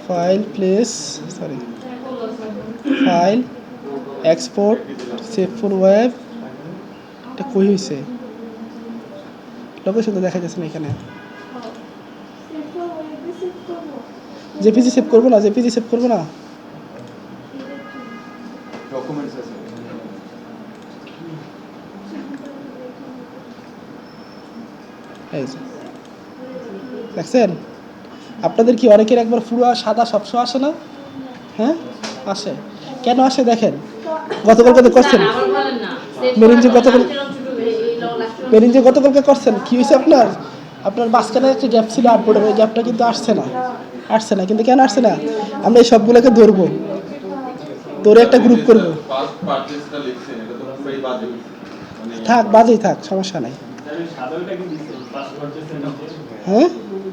file place, sorry, file export save for web, এটা কই হয়েছে, লোকেশন তো দেখা যাচ্ছে না এখানে, সেভ করবো, এগুলো সেভ করবো। জেপিজি সেভ করবো না, জেপিজি সেভ করবো না, ডকুমেন্টস আছে, এই যে দেখছেন? আপনাদের কি অনেকের একবার পুরো সাদা সবসময় আসে না? হ্যাঁ আসে, কেন আসে দেখেন, গতকালকে তো করছেন, স্যার আবার বলেন না, সেভ মেরিন যে করার পর গতকাল, লাস্টের অংশটুকু এই লাস্টের মেরিন যে গতকালকে করছেন, কি হয়েছে আপনার, আপনার মাঝখানে একটা গ্যাপ ছিল আটবোর্ডের, ওই গ্যাপটা কিন্তু আসছে না, কিন্তু কেন আসছে না, আমরা এই সবগুলোকে ধরবো, ধরে একটা গ্রুপ করবো, ফার্স্ট পারচেজটা লিখছেন এটা তো পুরোই বাজে হইছে মানে থাক বাজেই থাক, সমস্যা নাই। আমি সাধারণটা কি দিচ্ছি ফার্স্ট পারচেসের নিচে, হ্যাঁ,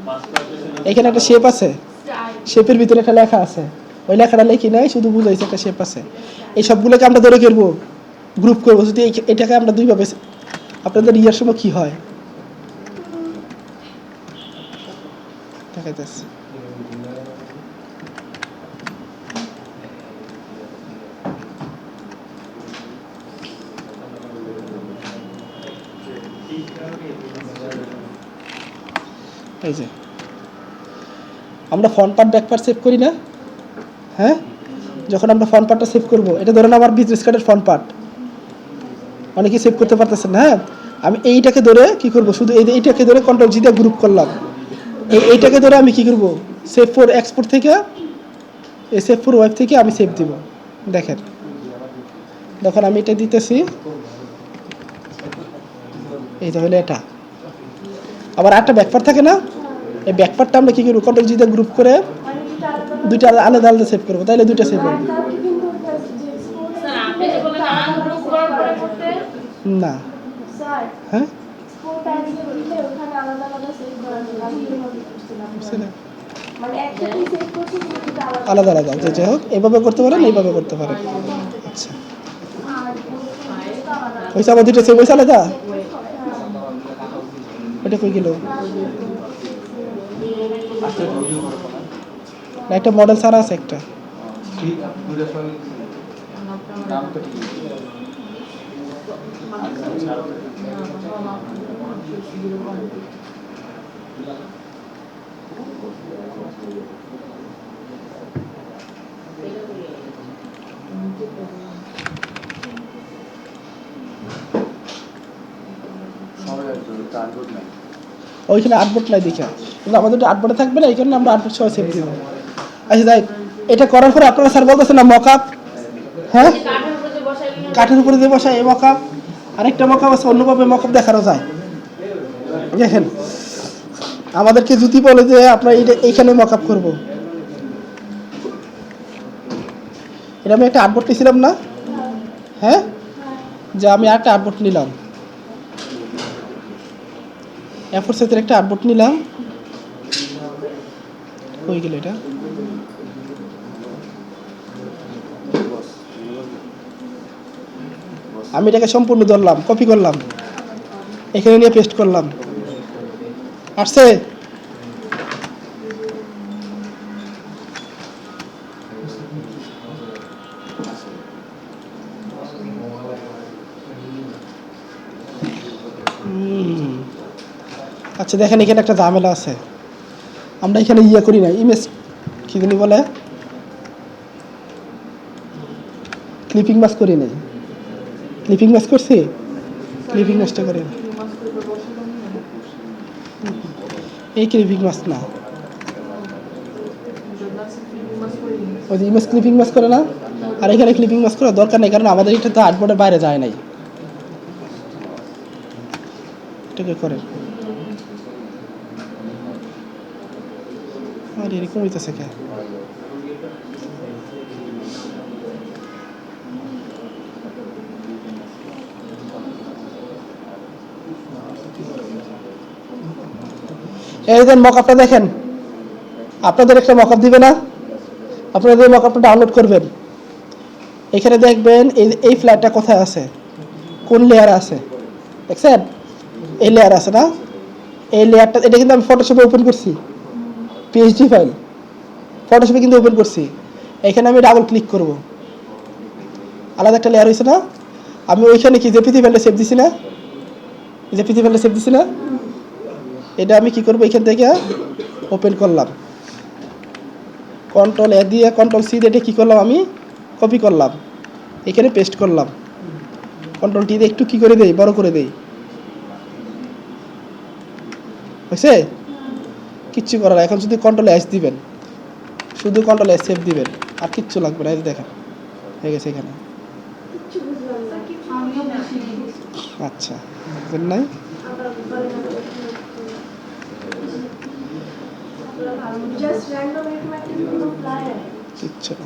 ফার্স্ট পারচেসের নিচে এখানে একটা শেপ আছে, শেপের ভিতরে একটা লেখা আছে, ওই লেখাটা লিখি নাই, শুধু বুঝাইছে একটা শেপ আছে, এই সবগুলোকে আমরা ধরে করবো, গ্রুপ করবো। যদি এটাকে আমরা দুইভাবে, আপনাদের ইয়ার সময় কি হয় দেখাইতেছি। এই যে আমরা front part back part save করি না, হ্যাঁ? যখন আমরা ফ্রন্ট পার্টটা সেভ করব, এটা ধরেন আমার বিজনেস কার্ডের ফ্রন্ট পার্ট, অনেকে সেভ করতে পারতেছেন না, হ্যাঁ? আমি এইটাকে ধরে কি করব, শুধু এইটাকে ধরে কন্ট্রোল জি দিয়ে গ্রুপ করলাম, এইটাকে ধরে আমি কি করব, সেভ ফর এক্সপোর্ট থেকে, এই সেভ ফর ওয়েব থেকে আমি সেভ দিব। দেখেন যখন আমি এটা দিতেছি, এই তাহলে এটা আবার একটা ব্যাকপার্ট থাকে না, এই ব্যাকপার্টটা আমরা কি করব, কন্ট্রোল জি দিয়ে গ্রুপ করে দুইটা আলাদা আলাদা সেভ করবো, তাহলে দুইটা সেভ হবে স্যার আপনি যে বলেন আনগ্রুপ করার পরে করতে, না, স্যার হ্যাঁ? এক্সপোর্ট অ্যাজ দিলে ওখানে আলাদা আলাদা সেভ করা যাবে, আমি এইভাবে করছিলাম। বুঝছেন? মানে একটাই সেভ করছি কিন্তু আলাদা আলাদা, যে যাই হোক এভাবে করতে পারেন, এইভাবে করতে পারেন। আচ্ছা হয়েছে, আমার দুইটা সেভ হয়েছে আলাদা, ওটা কই গেল? না, একটা মডেল ছাড়া আছে একটা, নাম তো ঠিক সবাই টার্গেট নাই। ওইখানে আটবোর্ড নাই দেখা, কিন্তু আমাদের ওটা আটবোর্ডে থাকবে না, এই কারণে আমরা আটবোর্ড সহ সেভ দিব। আচ্ছা যাই, এটা করার পরে আপনারা স্যার বলতেছেন না মকআপ, হ্যাঁ? কাঠের উপরে যে বসাই দিলেন, কাঠের উপরে দিয়ে বসায় এই মকআপ, আরেকটা মকআপ আছে অন্যভাবে মকআপ দেখানো যায়। দেখেন আমাদেরকে যদি বলে যে আপনার এইখানে মকআপ করব, এটা আমি একটা আটবোর্ড নিয়েছিলাম না, হ্যাঁ? যে আমি আরেকটা আটবোর্ড নিলাম, এফোর সাইজের একটা আটবোর্ড নিলাম, হয়ে গেল এটা। আমি এটাকে সম্পূর্ণ ধরলাম, কপি করলাম, এখানে নিয়ে পেস্ট করলাম, আসছে? আচ্ছা দেখেন এখানে একটা ঝামেলা আছে, আমরা এখানে ইয়ে করি না, ইমেজ কি জানি বলে, ক্লিপিং মাস্ক করি নাই, ক্লিপিং মাস্ক করছি, ক্লিপিং মাস্কটা করি না, এই ক্লিপিং মাস্ক না, ওই যে ইমেজ ক্লিপিং মাস্ক করে না, আর এখানে ক্লিপিং মাস্ক করার দরকার নেই, কারণ আমাদের এটা তো আটবোর্ডের বাইরে যায় নাই, এটাকে করেন। আর এরকম হইতেছে কে? এই যে মকআপটা দেখেন, আপনাদের একটা মকআপ দিবে না, আপনারা এই মকআপটা ডাউনলোড করবেন, এখানে দেখবেন এই ফ্ল্যাটটা কোথায় আছে, কোন লেয়ার আছে, দেখছেন? এই লেয়ার আছে না, এই লেয়ারটা, এটা কিন্তু আমি ফটোশপে ওপেন করছি, পিএইচডি ফাইল ফটোশপে কিন্তু ওপেন করছি, এখানে আমি ডাবল ক্লিক করব, আলাদা একটা লেয়ার হয়েছে না, আমি ওইখানে কি জেপিজি ফাইলটা সেভ দিছি না, জেপিজি ফাইলটা সেভ দিছি না, এটা আমি কি করব, এখান থেকে ওপেন করলাম, কন্ট্রোল এ দিয়ে কন্ট্রোল সি দিয়ে কি করলাম, আমি কপি করলাম, এখানে পেস্ট করলাম, কন্ট্রোল টি দিয়ে একটু কি করে দেই, বড় করে দেই, হয়েছে? কিচ্ছু করার, এখন শুধু কন্ট্রোল এস দিবেন, শুধু কন্ট্রোল এস সেভ দিবেন, আর কিচ্ছু লাগবে না, এই দেখেন হয়ে গেছে এখানে। আচ্ছা বুঝলেন নাই? জাস্ট র্যান্ডম এরকম ফ্লায়ার কিচ্ছু না,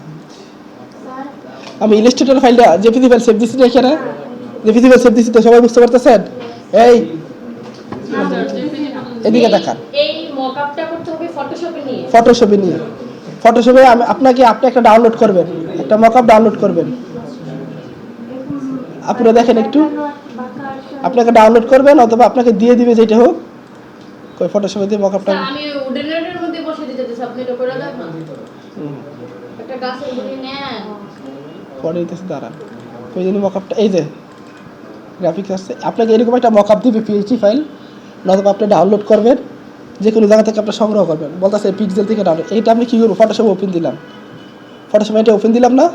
স্যার আমি ইলাস্ট্রেটর ফাইলটা জেপিজি ফাইল সেভ দিছি না, এখানে জেপিজি ফাইল সেভ দিছি তো, সবাই বুঝতে পারতেছেন? এই এদিকে দেখান, এই মকআপটা করতে হবে ফটোশপে নিয়ে, ফটোশপে নিয়ে, ফটোশপে আমি আপনি একটা ডাউনলোড করবেন, একটা মকআপ ডাউনলোড করবেন, আপনারা দেখেন একটু, আপনাকে ডাউনলোড করবেন অথবা আপনাকে দিয়ে দিবে যেটা হোক, কই ফটোশপে দিয়ে মকআপটা, স্যার আমি উডেনের মধ্যে আপনি এটা করে দেখবেন একটা গাছের গুঁড়ি নেন পরে দিতেছে দাঁড়ান ওই জন্য মকআপটা এই যে গ্রাফিক্স আসছে আপনাকে এরকম একটা মকআপ দিবে পিএইচডি ফাইল নয়তো আপনি ডাউনলোড করবেন যে কোনো জায়গা থেকে আপনি সংগ্রহ করবেন বলতেছে পিক্সেল থেকে ডাউনলোড এইটা আপনি কী করবো ফটোশপে ওপেন দিলাম ফটোশপে এটা ওপেন দিলাম না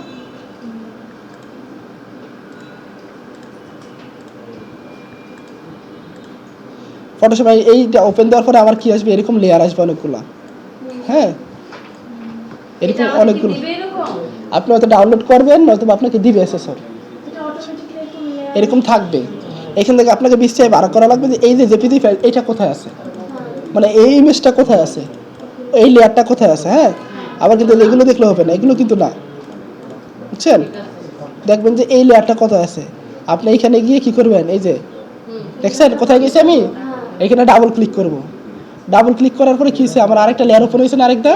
ফটোশপে এইটা ওপেন দেওয়ার পরে আমার কি আসবে এরকম লেয়ার আসবে অনেকগুলো হ্যাঁ এরকম এটা আমাকে অনেকগুলো দিবে এরকম আপনি হয়তো ডাউনলোড করবেন নয়তো আপনাকে দিবে এসএসর এটা অটোমেটিক্যালি একটু layer এরকম থাকবে এখান থেকে আপনাকে বিস্তারিত বার করা লাগবে যে এই যে জেপিজি ফাইল এটা কোথায় আছে মানে এই ইমেজটা কোথায় আছে এই লেয়ারটা কোথায় আছে হ্যাঁ আবার কিন্তু এগুলো দেখলে হবে না এগুলো কিন্তু না বুঝছেন দেখবেন যে এই লেয়ারটা কোথায় আছে আপনি এখানে গিয়ে কি করবেন এই যে দেখছেন কোথায় গেছি আমি এখানে ডাবল ক্লিক করব ডাবল ক্লিক করার পরে কি হয়েছে আমার আরেকটা লেয়ার ওপেন হয়েছে না আরেকটা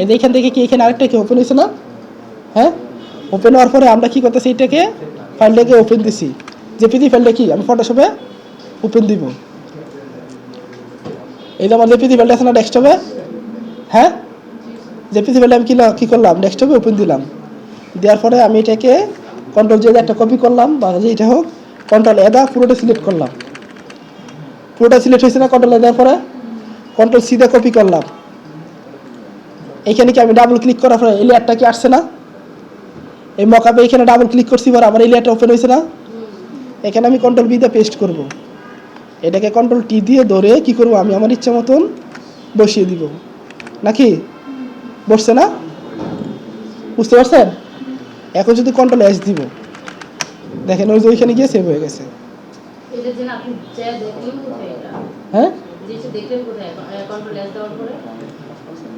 এই যে এখান থেকে কি এখানে আরেকটা কি ওপেন হয়েছে না হ্যাঁ ওপেন হওয়ার পরে আমরা কি করতেছি এটাকে ফাইলটাকে ওপেন দিছি জেপিজি ফাইলটা কি আমি ফটোশপে ওপেন দিব এই যে আমার জেপিজি ফাইলটা আছে না ডেস্কটপে হ্যাঁ জেপিজি ফাইলটা আমি কি করলাম ডেস্কটপে ওপেন দিলাম দেওয়ার পরে আমি এটাকে কন্ট্রোল জে একটা কপি করলাম বা যেটা হোক কন্ট্রোল এ দা পুরোটা সিলেক্ট করলাম পুরোটা সিলেক্ট হয়েছে না কন্ট্রোল এ দেওয়ার পরে কন্ট্রোল সি দিয়ে কপি করলাম এইখানে কি আমি ডাবল ক্লিক করার পরে এই লেয়ারটা কি আসছে না এই মকআপে এখানে ডাবল ক্লিক করছি পরে আমার এই লেয়ারটা ওপেন হয়েছে না এখানে আমি কন্ট্রোল বি দিয়ে পেস্ট করব এটাকে কন্ট্রোল টি দিয়ে ধরে কি করব আমি আমার ইচ্ছা মতন বসিয়ে দিব নাকি বসছে না বুঝতে পারছেন এখন যদি কন্ট্রোল এস দিব দেখেন ওই যে ওইখানে গিয়ে সেভ হয়ে গেছে এটা যেন আপনি যা দেখলেন কোথায় এটা হ্যাঁ যেটা দেখলেন কোথায় কন্ট্রোল এস দেওয়ার পরে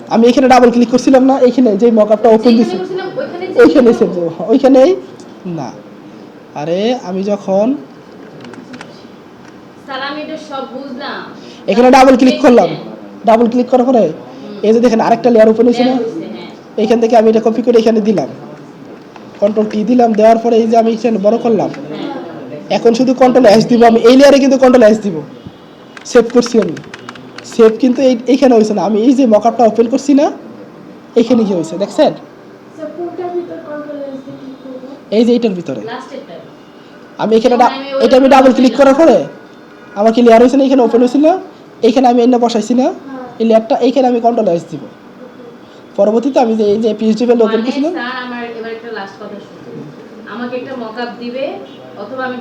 আমি এখানে ডাবল ক্লিক করছিলাম না এইখানে যে মকআপটা ওপেন যেখানে দিছি বলছিলাম ওইখানে ওইখানে সেভ দেবো ওইখানেই না আরে আমি যখন স্যার আমি এটা সব বুঝলাম এখানে ডাবল ক্লিক করলাম ডাবল ক্লিক করার পরে এই যে দেখেন আরেকটা লেয়ার ওপেন হয়েছে না হ্যাঁ এইখান থেকে আমি এটা কপি করে এখানে দিলাম কন্ট্রোল টি দিলাম দেওয়ার পরে এই যে আমি এখানে বড় করলাম এখন শুধু কন্ট্রোল এস দিব আমি এই লেয়ারে কিন্তু কন্ট্রোল এস দিব সেভ করছি আমি সেভ কিন্তু এইখানে হয়েছে না আমি এই যে মকআপটা ওপেন করছি না এইখানে কি হয়েছে দেখছেন সো কোনটার ভিতর কন্ট্রোল এস দিয়ে ক্লিক করব এই যে এইটার ভিতরে লাস্টেরটা আমি এখানে এটা আমি ডাবল ক্লিক করার পরে আমার কি লেয়ার হয়েছে না এখানে ওপেন হয়েছিল এইখানে আমি এনে বসাইছি না এই লেয়ারটা এইখানে আমি কন্ট্রোল এস দিব পরবর্তীতে আমি যে এই যে পিএইচডি ফাইল ওপেন মানে করেছিলাম স্যার আমার এবার একটা লাস্ট কথা শুনুন আমাকে একটা মকআপ দিবে অথবা আমি